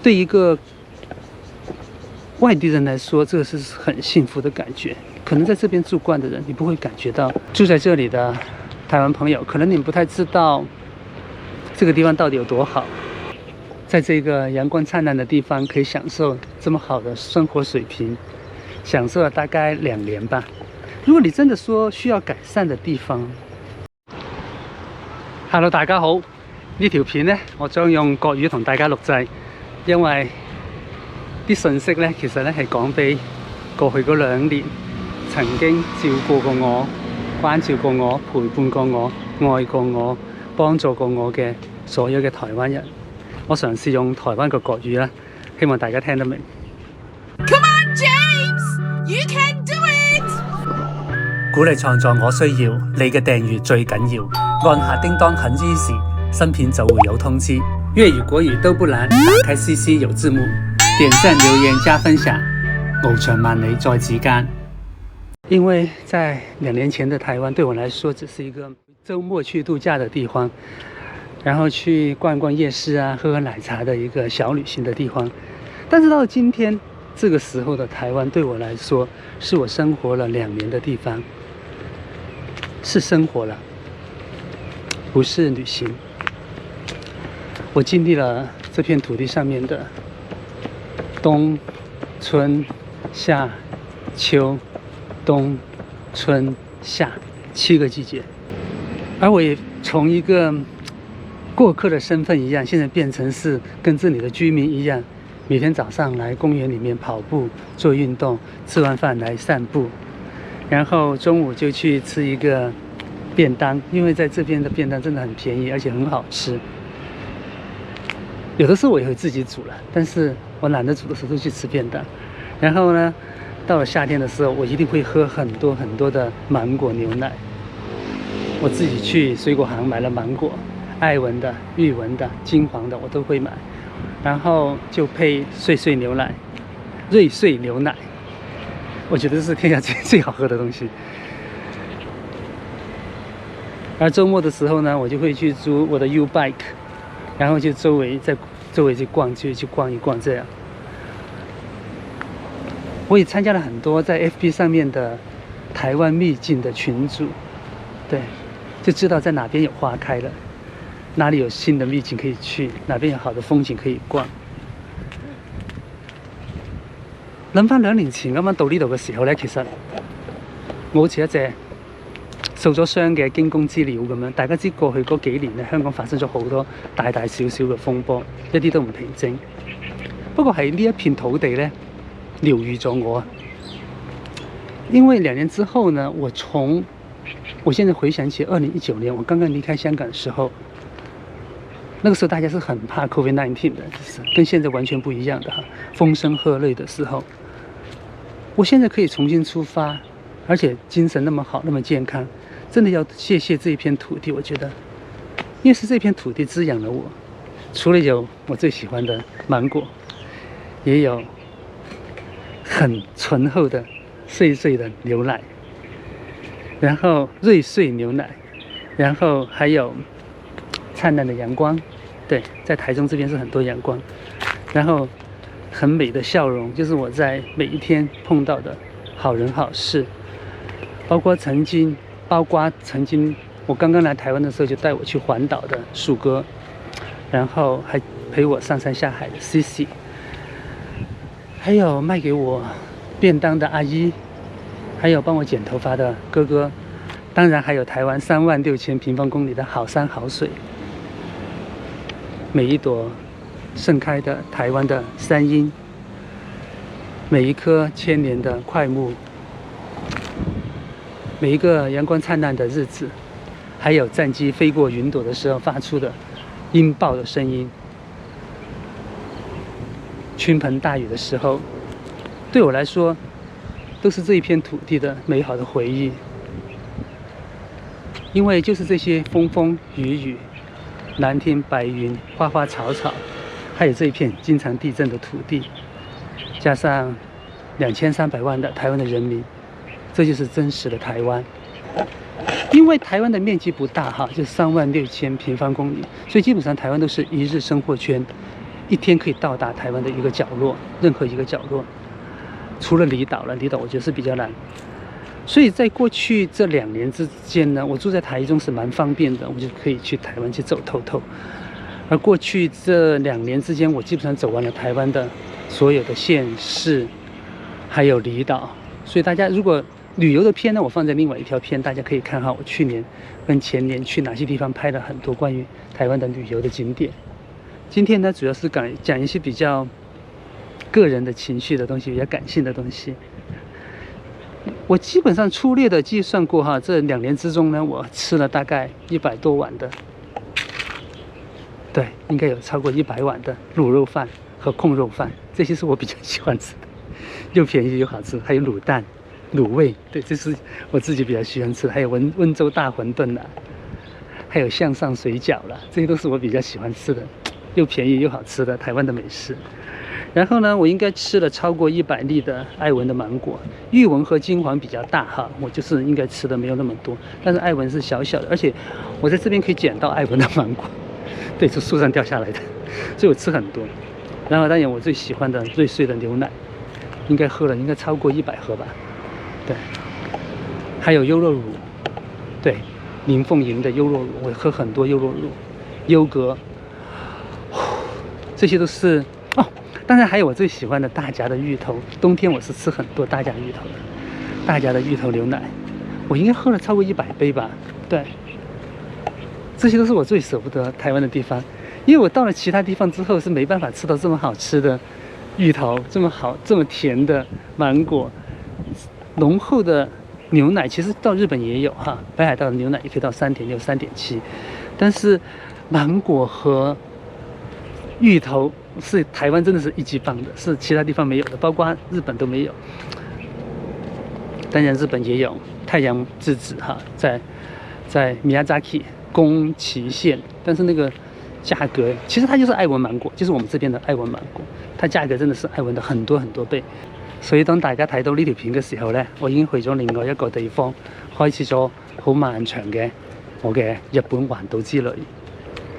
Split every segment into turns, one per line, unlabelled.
对一个外地人来说，这个是很幸福的感觉。可能在这边住惯的人，你不会感觉到。住在这里的台湾朋友，可能你不太知道这个地方到底有多好。在这个阳光灿烂的地方，可以享受这么好的生活水平，享受了大概2年吧。如果你真的說需要改善的地方 ，Hello 大家好，呢條片呢，我將用國語同大家錄製，因為啲信息呢，其實呢係講俾過去嗰2年曾經照顧過我、關照過我、陪伴過我、愛過我、幫助過我嘅所有嘅台灣人。我嘗試用台灣嘅國語啦，希望大家聽得明。
Come on, James, you can do it！
鼓勵創作我需要，你嘅訂閱最緊要，按下叮當很依時，新片就會有通知。粵語國語都不難，打開 CC 有字幕，點讚留言加分享，翱翔萬里在指間。因為在2年前的台灣對我來說只是一個週末去度假的地方，然後去逛逛夜市啊，喝喝奶茶的一個小旅行的地方。但是到今天這個時候的台灣對我來說，是我生活了2年的地方，是生活了，不是旅行。我經歷了這片土地上面的冬、春、夏、秋、冬、春、夏7個季節，而我也從一個過客的身份一樣，現在變成是跟這裡的居民一樣，每天早上來公園裡面跑步做運動，吃完飯來散步，然後中午就去吃一個便當，因為在這邊的便當真的很便宜，而且很好吃。有的時候我也會自己煮了，但是我懶得煮的時候就去吃便當。然後呢，到了夏天的時候，我一定會喝很多很多的芒果牛奶。我自己去水果行買了芒果，愛文的、玉文的、金黃的我都會買，然後就配碎碎牛奶、瑞穗牛奶，我覺得這是天下最好喝的東西。而周末的時候呢，我就會去租我的 U-Bike， 然後就周圍去逛，就去逛一逛這樣。我也參加了很多在 FB 上面的台灣秘境的群組，對，就知道在哪邊有花開了，哪裡有新的秘境可以去，哪邊有好的風景可以逛。諗返2年前啱啱到呢度嘅時候呢，其實我好似一隻受咗傷嘅驚弓之鳥咁樣。大家知過去嗰幾年咧，香港發生咗好多大大小小嘅風波，一啲都唔平靜。不過係呢一片土地呢，療癒咗我。因為2年之後呢，我現在回想起2019年我剛剛離開香港的時候，那個時候大家是很怕 COVID-19 的，就是跟現在完全不一樣的哈，風聲鶴唳的時候。我現在可以重新出發，而且精神那麼好，那麼健康，真的要謝謝這一片土地。我覺得，因為是這片土地滋養了我，除了有我最喜歡的芒果，也有很醇厚的碎碎的牛奶，然後瑞穗牛奶，然後還有燦爛的陽光。對，在台中這邊是很多陽光，然後很美的笑容，就是我在每一天碰到的好人好事。包括曾經我剛剛來台灣的時候就帶我去環島的樹哥，然後還陪我上山下海的 CC， 還有賣給我便當的阿姨，還有幫我剪頭髮的哥哥，當然還有台灣36000平方公里的好山好水，每一朵盛開的台灣的山櫻，每一棵千年的檜木，每一個陽光燦爛的日子，還有戰機飛過雲朵的時候發出的鷹爆的聲音，傾盆大雨的時候，對我來說都是這一片土地的美好的回憶。因為就是這些風風雨雨、藍天白雲、花花草草，還有這一片經常地震的土地，加上2300萬的台灣的人民，這就是真實的台灣。因為台灣的面積不大哈，就36000平方公里，所以基本上台灣都是一日生活圈。一天可以到达台湾的一个角落，任何一个角落，除了离岛了，离岛我觉得是比较难。所以在过去这2年之间呢，我住在台中是蛮方便的，我就可以去台湾去走透透。而过去这2年之间，我基本上走完了台湾的所有的县市，还有离岛。所以大家如果旅游的片呢，我放在另外一条片，大家可以看哈，我去年跟前年去哪些地方拍了很多关于台湾的旅游的景点。今天呢，主要是讲一些比较个人的情绪的东西，比较感性的东西。我基本上粗略的计算过哈，这2年之中呢，我吃了大概100多碗的，对，应该有超过100碗的卤肉饭和控肉饭，这些是我比较喜欢吃的，又便宜又好吃。还有卤蛋、卤味，对，这是我自己比较喜欢吃的。还有温州大馄饨啦，还有向上水饺啦，这些都是我比较喜欢吃的，又便宜又好吃的台湾的美食。然后呢，我应该吃了超过100粒的爱文的芒果，玉文和金黄比较大哈，我就是应该吃的没有那么多，但是爱文是小小的，而且我在这边可以捡到爱文的芒果，对，从树上掉下来的，所以我吃很多。然后当然我最喜欢的瑞穗的牛奶，应该喝了应该超过100盒吧，对，还有优酪乳，对，林凤营的优酪乳，我喝很多优酪乳，优格，这些都是哦。当然还有我最喜欢的大甲的芋头，冬天我是吃很多大甲芋头的，大甲的芋头牛奶，我应该喝了超过100杯吧，对，这些都是我最舍不得台湾的地方，因为我到了其他地方之后是没办法吃到这么好吃的芋头，这么好这么甜的芒果，浓厚的牛奶，其实到日本也有哈，北海道的牛奶也可以到3.6、3.7，但是芒果和芋头是台湾真的是一级棒的，是其他地方没有的，包括日本都没有。当然日本也有太阳之子哈，在Miyazaki宫崎县，但是那个价格其实它就是爱文芒果，就是我們這邊的愛文芒果，它價格真的是愛文的很多很多倍。所以當大家睇到呢條片嘅時候呢，我已經去咗另外一個地方，開始咗好漫長嘅我嘅日本環島之旅。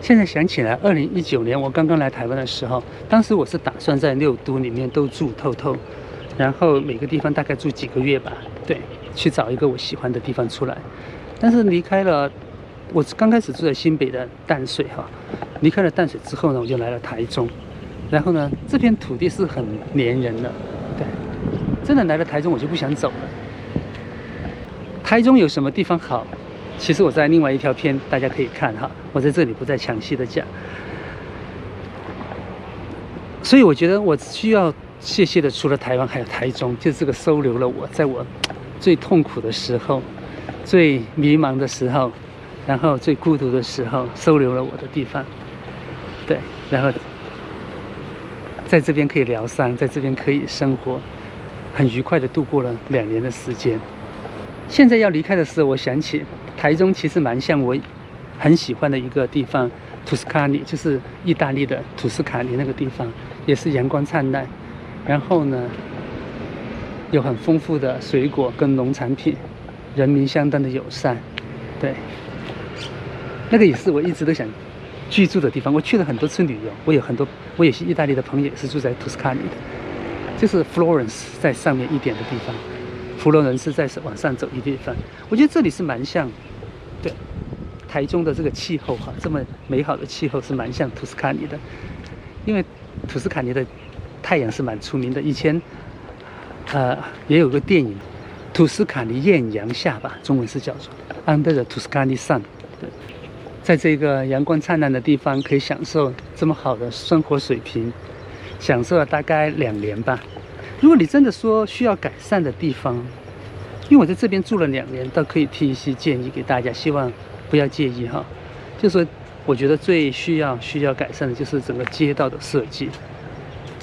現在想起來，2019年我剛剛來台灣的時候，當時我是打算在6都裡面都住透透，然後每個地方大概住幾個月吧，對，去找一個我喜歡的地方出來。但是離開了，我剛開始住在新北的淡水哈，離開了淡水之後呢，我就來了台中，然後呢，這片土地是很黏人的，對，真的來了台中我就不想走了。台中有什麼地方好？其實我在另外一條片大家可以看哈，我在這裡不再詳細的講。所以我覺得我需要謝謝的，除了台灣還有台中，就是這個收留了我，在我最痛苦的時候、最迷茫的時候，然後最孤獨的時候，收留了我的地方。對，然後在這邊可以療傷，在這邊可以生活，很愉快的度過了2年的時間。現在要離開的時候，我想起台中其實蠻像我很喜歡的一個地方，圖斯卡尼，就是意大利的圖斯卡尼那個地方，也是陽光燦爛，然後呢有很豐富的水果跟農產品，人民相當的友善，對，那個也是我一直都想居住的地方。我去了很多次旅遊，我有些意大利的朋友也是住在圖斯卡尼的，就是 Florence 在上面一點的地方，佛羅倫斯再往上走一地方，我覺得這裡是蠻像，對，台中的這個氣候哈，這麼美好的氣候是蠻像圖斯卡尼的，因為圖斯卡尼的太陽是蠻出名的。以前也有個電影，圖斯卡尼豔陽下吧，中文是叫做 Under the Tuscany Sun。對，在這個陽光燦爛的地方，可以享受這麼好的生活水平，享受了大概2年吧。如果你真的說需要改善的地方，因為我在這邊住了2年，倒可以提一些建議給大家，希望不要介意哈。就是說我覺得最需要改善的就是整個街道的設計。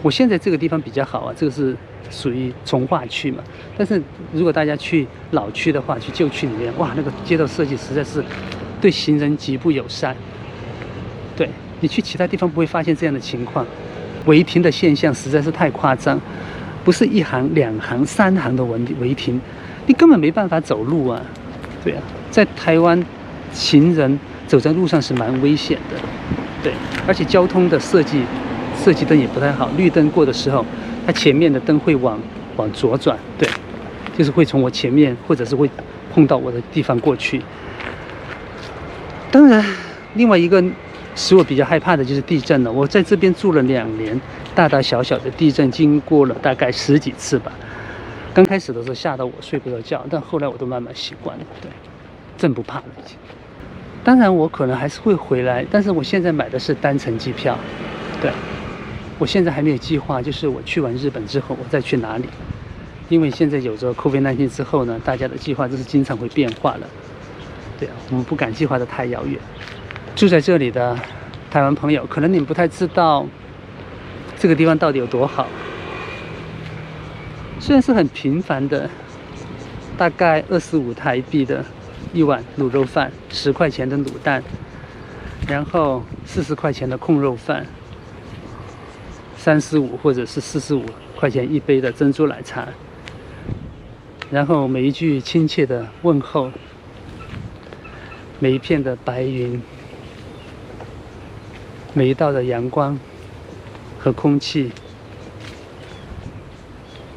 我現在這個地方比較好啊，這個是屬於從化區嘛。但是如果大家去老區的話，去舊區裡面，哇，那個街道設計實在是對行人極不友善。對，你去其他地方不會發現這樣的情況，違停的現象實在是太誇張。不是1行、2行、3行的違停，你根本沒辦法走路啊！對啊，在台灣，行人走在路上是蠻危險的，對，而且交通的設計设计灯也不太好，绿灯过的时候，它前面的灯会往左转，对，就是会从我前面或者是会碰到我的地方过去。当然，另外一个使我比较害怕的就是地震了。我在这边住了2年，大大小小的地震经过了大概10几次吧。刚开始的时候吓到我睡不着觉，但后来我都慢慢习惯了，对，震不怕了已经。当然我可能还是会回来，但是我现在买的是单程机票，对，我现在还没有计划，就是我去完日本之后我再去哪里。因为现在有着 COVID-19 之后呢，大家的计划就是经常会变化了。对啊，我们不敢计划的太遥远。住在这里的台湾朋友，可能你们不太知道这个地方到底有多好。虽然是很平凡的，大概25台币的一碗卤肉饭，10块钱的卤蛋，然后40块钱的控肉饭，35或者是45块钱一杯的珍珠奶茶。然后每一句亲切的问候，每一片的白云，每一道的阳光和空气，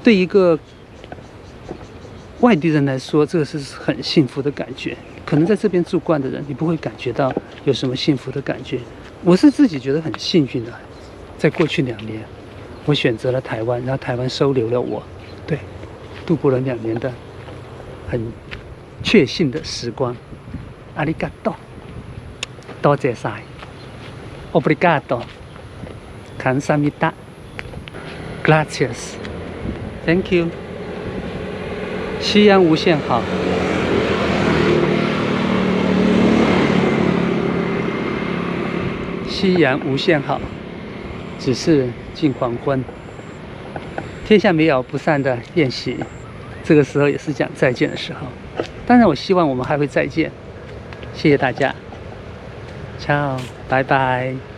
对一个外地人来说，这个是很幸福的感觉。可能在这边住惯的人，你不会感觉到有什么幸福的感觉。我是自己觉得很幸运的，在过去2年，我选择了台湾，然后台湾收留了我，对。度过了2年的很确信的时光。ありがとう，多谢晒。Obrigado， 感謝みた。Gracias， Thank you。夕阳无限好。夕阳无限好，只是近黄昏。天下没有不散的宴席，这个时候也是讲再见的时候。当然，我希望我们还会再见。谢谢大家，ciao，拜拜。